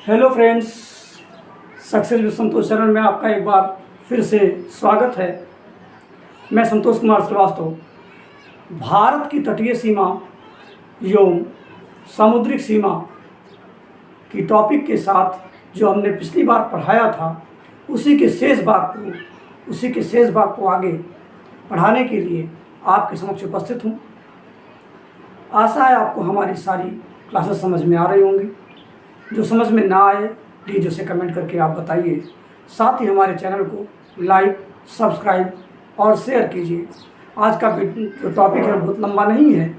Hello friends, success with Santosh channel में आपका एक बार फिर से स्वागत है। मैं संतोष कुमार श्रीवास्तव भारत की तटीय सीमा एवं समुद्रिक सीमा की टॉपिक के साथ जो हमने पिछली बार पढ़ाया था उसी के शेष भाग को आगे पढ़ाने के लिए आपके समक्ष उपस्थित हूँ। आशा है आपको हमारी सारी क्लासेस समझ में आ रही होंगी। जो समझ में ना आए प्लीज़ उसे कमेंट करके आप बताइए। साथ ही हमारे चैनल को लाइक, सब्सक्राइब और शेयर कीजिए। आज का जो टॉपिक है बहुत लंबा नहीं है,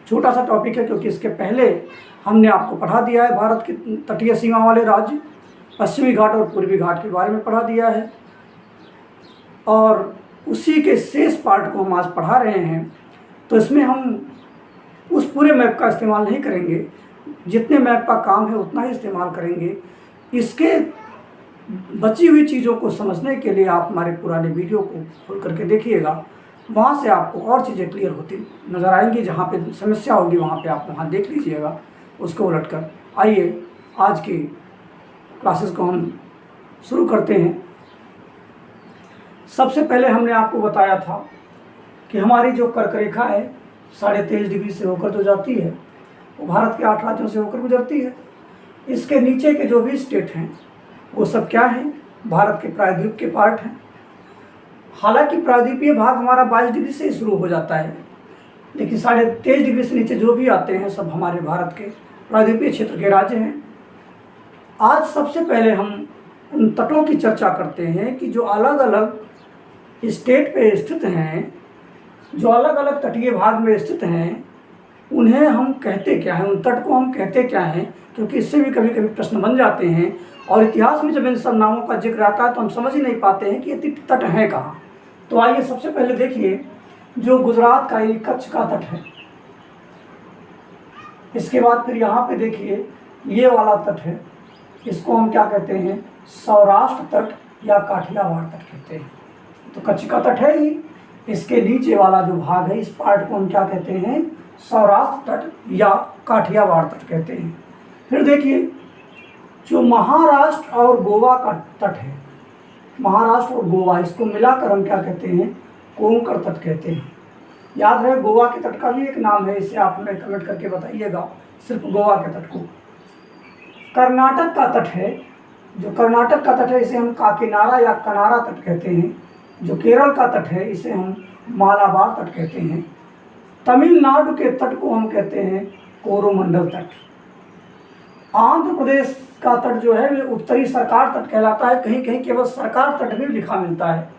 छोटा सा टॉपिक है, क्योंकि इसके पहले हमने आपको पढ़ा दिया है भारत की तटीय सीमा वाले राज्य पश्चिमी घाट और पूर्वी घाट के बारे में पढ़ा दिया है, और उसी के शेष पार्ट को हम आज पढ़ा रहे हैं। तो इसमें हम उस पूरे मैप का इस्तेमाल नहीं करेंगे, जितने मैप का काम है उतना ही इस्तेमाल करेंगे। इसके बची हुई चीज़ों को समझने के लिए आप हमारे पुराने वीडियो को खोल करके देखिएगा, वहाँ से आपको और चीज़ें क्लियर होती नज़र आएंगी। जहाँ पे समस्या होगी वहाँ पे आप वहाँ देख लीजिएगा उसको उलटकर। आइए आज की क्लासेस को हम शुरू करते हैं। सबसे पहले हमने आपको बताया था कि हमारी जो कर्क रेखा है 23.5 डिग्री से होकर जो जाती है वो भारत के 8 राज्यों से होकर गुजरती है। इसके नीचे के जो भी स्टेट हैं वो सब क्या हैं? भारत के प्रायद्वीप के पार्ट हैं। हालांकि प्रायद्वीपीय भाग हमारा 22 डिग्री से शुरू हो जाता है, लेकिन 23.5 डिग्री से नीचे जो भी आते हैं सब हमारे भारत के प्रायद्वीपीय क्षेत्र के राज्य हैं। आज सबसे पहले हम उन तटों की चर्चा करते हैं कि जो अलग अलग स्टेट पे स्थित हैं, जो अलग अलग तटीय भाग में स्थित हैं, उन्हें हम कहते क्या हैं, उन तट को हम कहते क्या हैं, क्योंकि इससे भी कभी कभी प्रश्न बन जाते हैं। और इतिहास में जब इन सब नामों का जिक्र आता है तो हम समझ ही नहीं पाते हैं कि ये तट हैं कहाँ। तो आइए सबसे पहले देखिए, जो गुजरात का ये कच्छ का तट है। इसके बाद फिर यहाँ पे देखिए ये वाला तट है, इसको हम क्या कहते हैं? सौराष्ट्र तट या काठियावाड़ तट कहते हैं। तो कच्छ का तट है ही। इसके नीचे वाला जो भाग है इस पार्ट को हम क्या कहते हैं? सौराष्ट्र तट या काठियावाड़ तट कहते हैं। फिर देखिए जो महाराष्ट्र और गोवा का तट है, महाराष्ट्र और गोवा इसको मिलाकर हम क्या कहते हैं? कोंकण तट कहते हैं। याद रहे गोवा के तट का भी एक नाम है, इसे आप हमें कमेंट करके बताइएगा, सिर्फ गोवा के तट को। कर्नाटक का तट है, जो कर्नाटक का तट है इसे हम काकीनाडा या कनारा तट कहते हैं। जो केरल का तट है इसे हम मालाबार तट कहते हैं। तमिलनाडु के तट को हम कहते हैं कोरोमंडल तट। आंध्र प्रदेश का तट जो है वे उत्तरी सरकार तट कहलाता है, कहीं कहीं केवल सरकार तट भी लिखा मिलता है।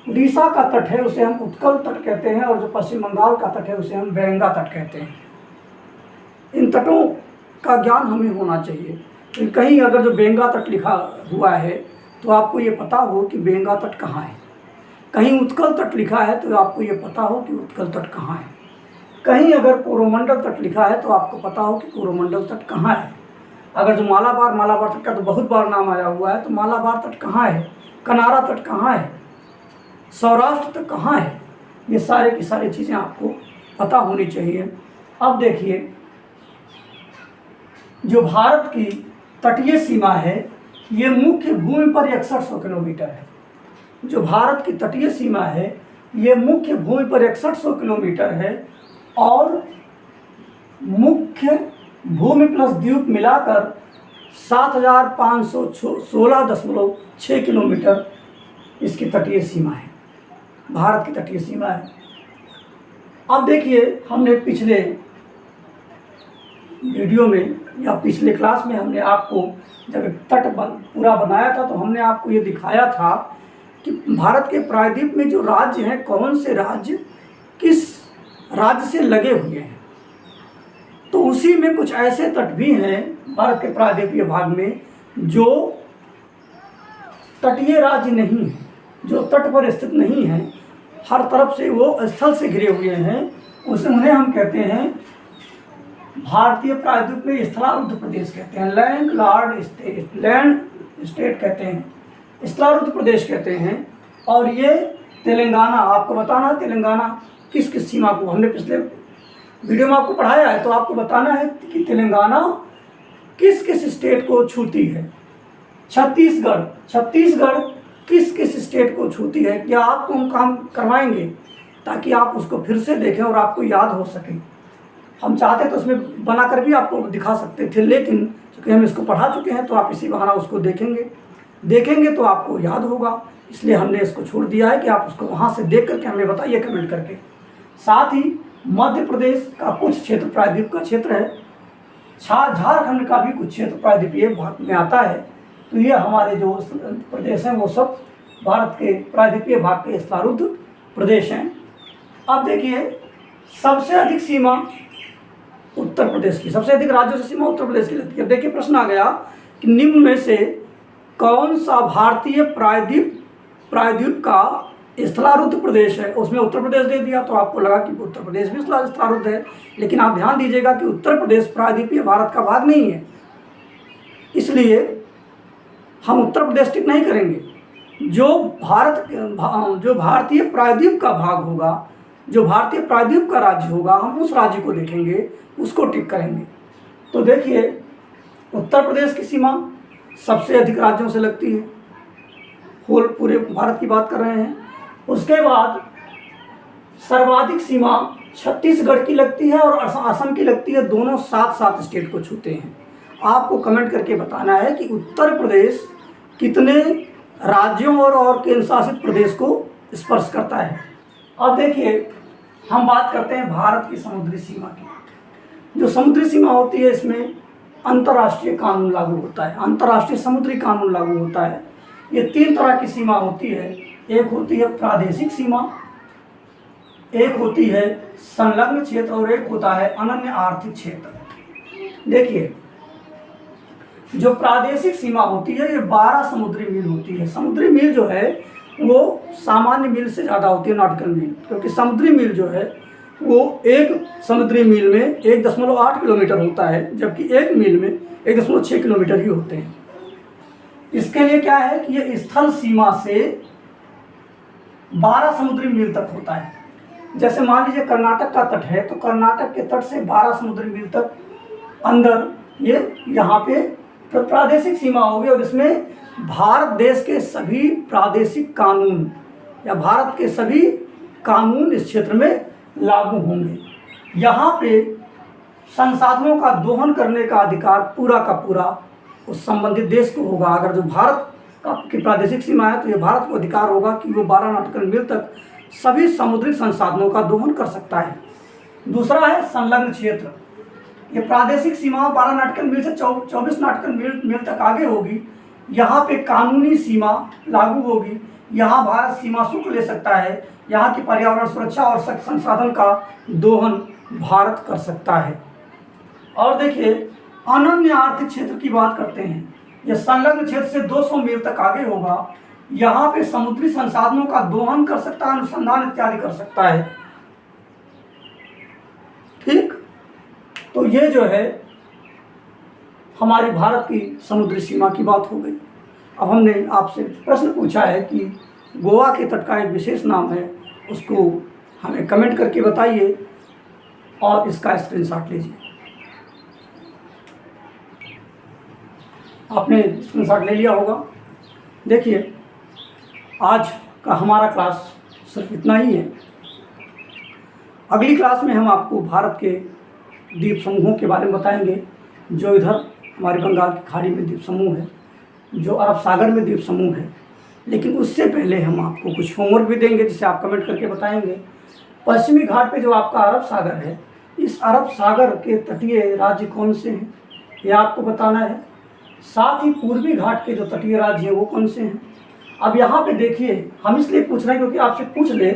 उड़ीसा का तट है उसे हम उत्कल तट कहते हैं, और जो पश्चिम बंगाल का तट है उसे हम वेंगा तट कहते हैं। इन तटों का ज्ञान हमें होना चाहिए। कहीं अगर जो वेंगा तट लिखा हुआ है तो आपको ये पता हो कि वेंगा तट कहाँ है। कहीं उत्कल तट लिखा है तो आपको ये पता हो कि उत्कल तट कहाँ है। कहीं अगर कोरोमंडल तट लिखा है तो आपको पता हो कि कोरोमंडल तट कहाँ है। अगर जो मालाबार तट का तो बहुत बार नाम आया हुआ है, तो मालाबार तट कहाँ है, कनारा तट कहाँ है, सौराष्ट्र तट कहाँ है, ये सारे की सारी चीज़ें आपको पता होनी चाहिए। अब देखिए जो भारत की तटीय सीमा है ये मुख्य भूमि पर 6100 किलोमीटर है। जो भारत की तटीय सीमा है ये मुख्य भूमि पर 6100 किलोमीटर है, और मुख्य भूमि प्लस द्वीप मिलाकर 7516.6 किलोमीटर इसकी तटीय सीमा है, भारत की तटीय सीमा है। अब देखिए हमने पिछले वीडियो में या पिछले क्लास में हमने आपको जब तट पूरा बनाया था तो हमने आपको ये दिखाया था कि भारत के प्रायद्वीप में जो राज्य हैं, कौन से राज्य किस राज्य से लगे हुए हैं। तो उसी में कुछ ऐसे तट भी हैं भारत के प्रायद्वीपीय भाग में जो तटीय राज्य नहीं हैं, जो तट पर स्थित नहीं हैं, हर तरफ से वो स्थल से घिरे हुए हैं। उन्हें हम कहते हैं भारतीय प्रायद्वीप में स्थलारुद्ध प्रदेश कहते हैं, लैंड स्टेट कहते हैं, स्थलारुद्ध प्रदेश कहते हैं। और ये तेलंगाना, आपको बताना है तेलंगाना किस किस सीमा को, हमने पिछले वीडियो में आपको पढ़ाया है, तो आपको बताना है कि तेलंगाना किस किस स्टेट को छूती है? छत्तीसगढ़। छत्तीसगढ़ किस किस स्टेट को छूती है? क्या आपको हम काम करवाएंगे ताकि आप उसको फिर से देखें और आपको याद हो सके। हम चाहते तो उसमें बनाकर भी आपको दिखा सकते थे, लेकिन चूँकि हम इसको पढ़ा चुके हैं तो आप इसी बहाना उसको देखेंगे तो आपको याद होगा, इसलिए हमने इसको छोड़ दिया है कि आप उसको वहाँ से देख करके हमें बताइए कमेंट करके। साथ ही मध्य प्रदेश का कुछ क्षेत्र प्रायद्वीप का क्षेत्र है, झारखंड का भी कुछ क्षेत्र प्रायद्वीपीय भाग में आता है। तो ये हमारे जो प्रदेश हैं वो सब भारत के प्रायद्वीपीय भाग के स्थलारुद्ध प्रदेश हैं। अब देखिए, सबसे अधिक सीमा उत्तर प्रदेश की, सबसे अधिक राज्यों से सीमा उत्तर प्रदेश की लगती है। देखिए प्रश्न आ गया कि निम्न में से कौन सा भारतीय प्रायद्वीप का स्थलारुद्ध प्रदेश है? उसमें उत्तर प्रदेश दे दिया तो आपको लगा कि उत्तर प्रदेश भी स्थलारुद्ध है, लेकिन आप ध्यान दीजिएगा कि उत्तर प्रदेश प्रायद्वीपीय भारत का भाग नहीं है, इसलिए हम उत्तर प्रदेश टिक नहीं करेंगे। जो भारतीय प्रायद्वीप का भाग होगा, जो भारतीय प्रायद्वीप का राज्य होगा, हम उस राज्य को देखेंगे, उसको टिक करेंगे। तो देखिए, उत्तर प्रदेश की सीमा सबसे अधिक राज्यों से लगती है, होल पूरे भारत की बात कर रहे हैं। उसके बाद सर्वाधिक सीमा छत्तीसगढ़ की लगती है और असम की लगती है, दोनों साथ साथ स्टेट को छूते हैं। आपको कमेंट करके बताना है कि उत्तर प्रदेश कितने राज्यों और केंद्र शासित प्रदेश को स्पर्श करता है। अब देखिए, हम बात करते हैं भारत की समुद्री सीमा की। जो समुद्री सीमा होती है, इसमें अंतर्राष्ट्रीय कानून लागू होता है, अंतर्राष्ट्रीय समुद्री कानून लागू होता है। ये 3 तरह की सीमा होती है। एक होती है प्रादेशिक सीमा, एक होती है संलग्न क्षेत्र और एक होता है अनन्य आर्थिक क्षेत्र। देखिए, जो प्रादेशिक सीमा होती है ये 12 समुद्री मील होती है। समुद्री मील जो है वो सामान्य मील से ज़्यादा होती है, नॉटिकल मील, क्योंकि समुद्री मील जो है वो एक समुद्री मील में 1.8 किलोमीटर होता है, जबकि एक मील में 1.6 किलोमीटर ही होते हैं। इसके लिए क्या है कि ये स्थल सीमा से 12 समुद्री मील तक होता है। जैसे मान लीजिए कर्नाटक का तट है, तो कर्नाटक के तट से 12 समुद्री मील तक अंदर ये यहाँ पे प्रादेशिक सीमा होगी, और इसमें भारत देश के सभी प्रादेशिक कानून या भारत के सभी कानून इस क्षेत्र में लागू होंगे। यहाँ पे संसाधनों का दोहन करने का अधिकार पूरा का पूरा उस संबंधित देश को होगा। अगर जो भारत की प्रादेशिक सीमा है तो ये भारत को अधिकार होगा कि वो 12 नॉटिकल मील तक सभी समुद्री संसाधनों का दोहन कर सकता है। दूसरा है संलग्न क्षेत्र। ये प्रादेशिक सीमा 12 नॉटिकल मील से 24 नॉटिकल मील तक आगे होगी। यहाँ पे कानूनी सीमा लागू होगी। यहाँ भारत सीमा शुल्क ले सकता है। यहाँ की पर्यावरण सुरक्षा और संसाधन का दोहन भारत कर सकता है। और देखिए, अनन्य आर्थिक क्षेत्र की बात करते हैं। यह संलग्न क्षेत्र से 200 मील तक आगे होगा। यहाँ पे समुद्री संसाधनों का दोहन कर सकता है, अनुसंधान इत्यादि कर सकता है। ठीक, तो ये जो है हमारी भारत की समुद्री सीमा की बात हो गई। अब हमने आपसे प्रश्न पूछा है कि गोवा के तट का एक विशेष नाम है, उसको हमें कमेंट करके बताइए और इसका स्क्रीनशॉट लीजिए। आपने स्क्रीनशॉट ले लिया होगा। देखिए, आज का हमारा क्लास सिर्फ इतना ही है। अगली क्लास में हम आपको भारत के द्वीप समूहों के बारे में बताएंगे। जो इधर हमारे बंगाल की खाड़ी में द्वीप समूह है, जो अरब सागर में द्वीप समूह है। लेकिन उससे पहले हम आपको कुछ होमवर्क भी देंगे जिसे आप कमेंट करके बताएंगे। पश्चिमी घाट पे जो आपका अरब सागर है, इस अरब सागर के तटीय राज्य कौन से हैं ये आपको बताना है। साथ ही पूर्वी घाट के जो तटीय राज्य हैं वो कौन से हैं। अब यहाँ पे देखिए, हम इसलिए पूछ रहे हैं क्योंकि आपसे पूछ ले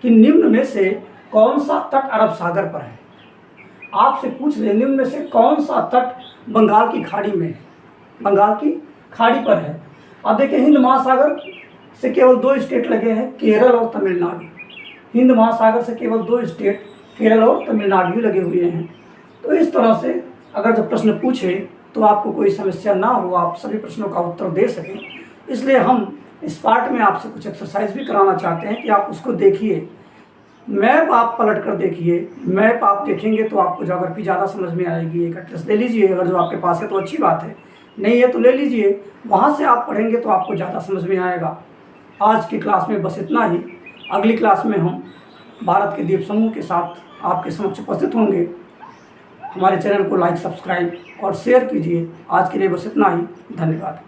कि निम्न में से कौन सा तट अरब सागर पर है। आपसे पूछ ले निम्न में से कौन सा तट बंगाल की खाड़ी में है, बंगाल की खाड़ी पर है। अब देखिए, हिंद महासागर से केवल 2 स्टेट लगे हैं, केरल और तमिलनाडु। हिंद महासागर से केवल 2 स्टेट, केरल और तमिलनाडु ही लगे हुए हैं। तो इस तरह से अगर जब प्रश्न पूछे तो आपको कोई समस्या ना हो, आप सभी प्रश्नों का उत्तर दे सकें। इसलिए हम इस पार्ट में आपसे कुछ एक्सरसाइज भी कराना चाहते हैं कि आप उसको देखिए। मैप आप पलट कर देखिए, मैप आप देखेंगे तो आपको ज्योग्राफी ज़्यादा समझ में आएगी। एक एटलस ले लीजिए, अगर जो आपके पास है तो अच्छी बात है, नहीं है तो ले लीजिए, वहाँ से आप पढ़ेंगे तो आपको ज़्यादा समझ में आएगा। आज की क्लास में बस इतना ही। अगली क्लास में हम भारत के द्वीप समूह के साथ आपके समक्ष उपस्थित होंगे। हमारे चैनल को लाइक, सब्सक्राइब और शेयर कीजिए। आज के लिए बस इतना ही। धन्यवाद।